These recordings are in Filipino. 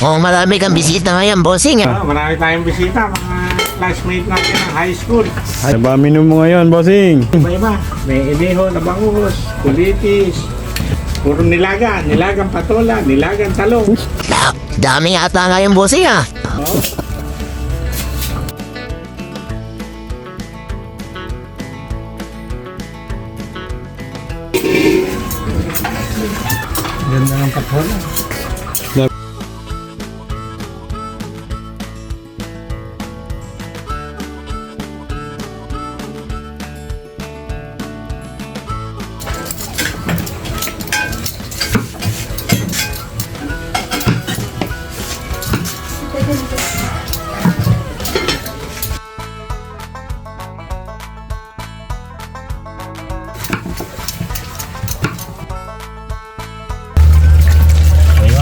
Oh, marami kang bisita ngayon, bossing. Marami tayong bisita, mga classmate natin ng high school. Ano ba menu mo ngayon, bossing? Iba-iba. May ineho na bangus, kulitis, puro nilaga, nilagang patola, nilagang talong. Dami ata ngayon, bossing ah. Oh. Ganda ng patola.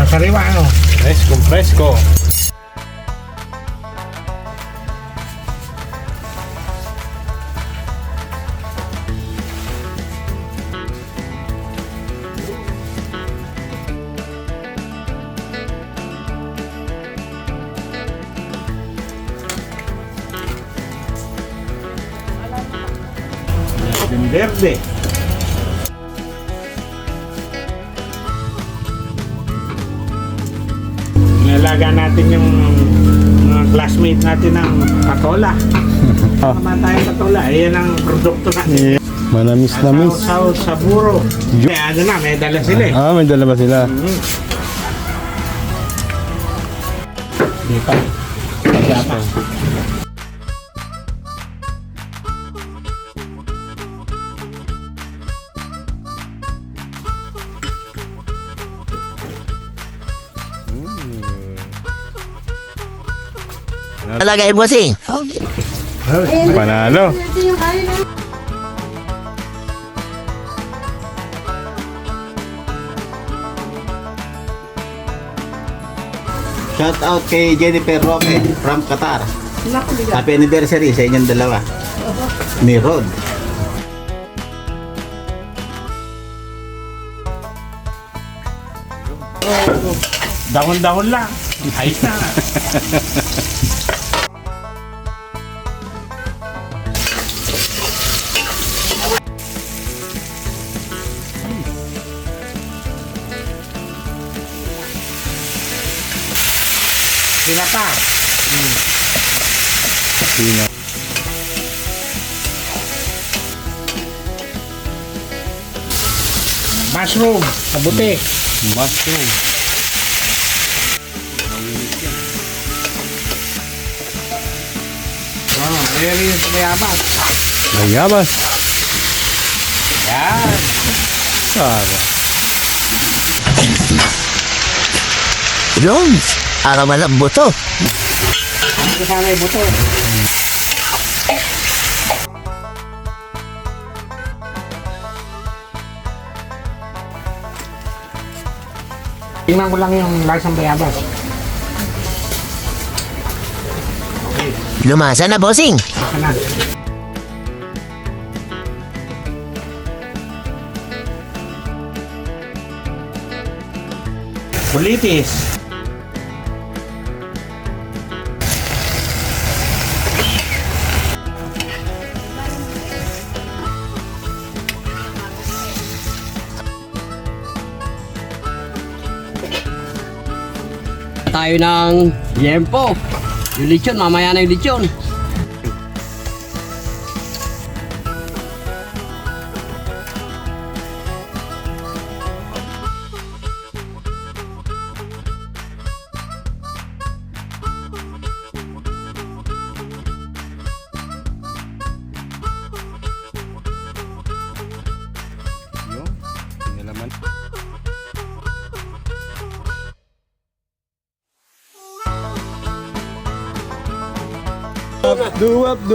Sariwa ano? Presko. Verde. Nalaga natin yung mga classmate natin ng patola. Naman tayong patola. Ayan ang produkto natin. Manamis-namis. Sausaw sa buro. May ano na, may dala sila eh. May dala ba sila? Di pa. Kaya pa. Talaga, bossing. Panalo. Shout out kay Jennifer Roque from Qatar. Happy anniversary sa inyong dalawa. Ni Rod. Dahon-dahon lang. Ayos na. Sinata. Sina. Mushroom. Kabuti. Mushroom. Ayan yung mayabas. Mayabas. Yan. Sara. Yun. Araman ang buto. Kasama yung buto. Tingnan ko lang yung lasang bayabas. Lumasa na, bossing. Baka na. Kulitis. Tayo ng yempo. Yung lechon, mamaya na yung lechon. Pingalaman. Duwap.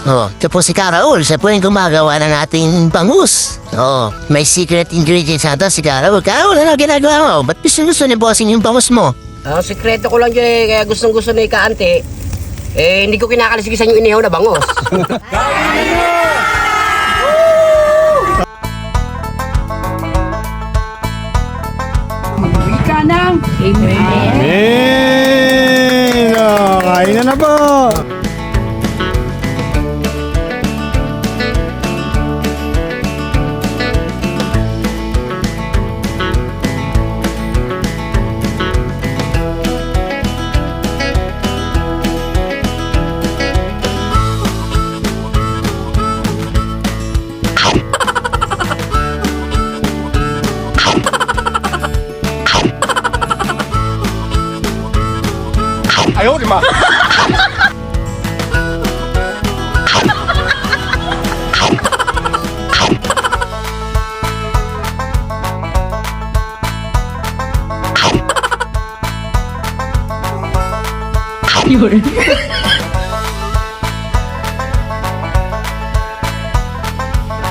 Oh, ito po si Karaul. Siya po yung gumagawa ng ating bangus. Oh, may secret ingredients ata si Karaul. Karaul, ano ginagawa mo? Ba't gusto ni bossing yung bangus mo? Sikreto ko lang dyan eh, kaya gustong-gusto ni Kaante. Hindi ko kinakalisigisan yung inihaw na bangos. Amen! Oh, kain na po!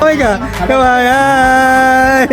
Oh my God! Kawayan!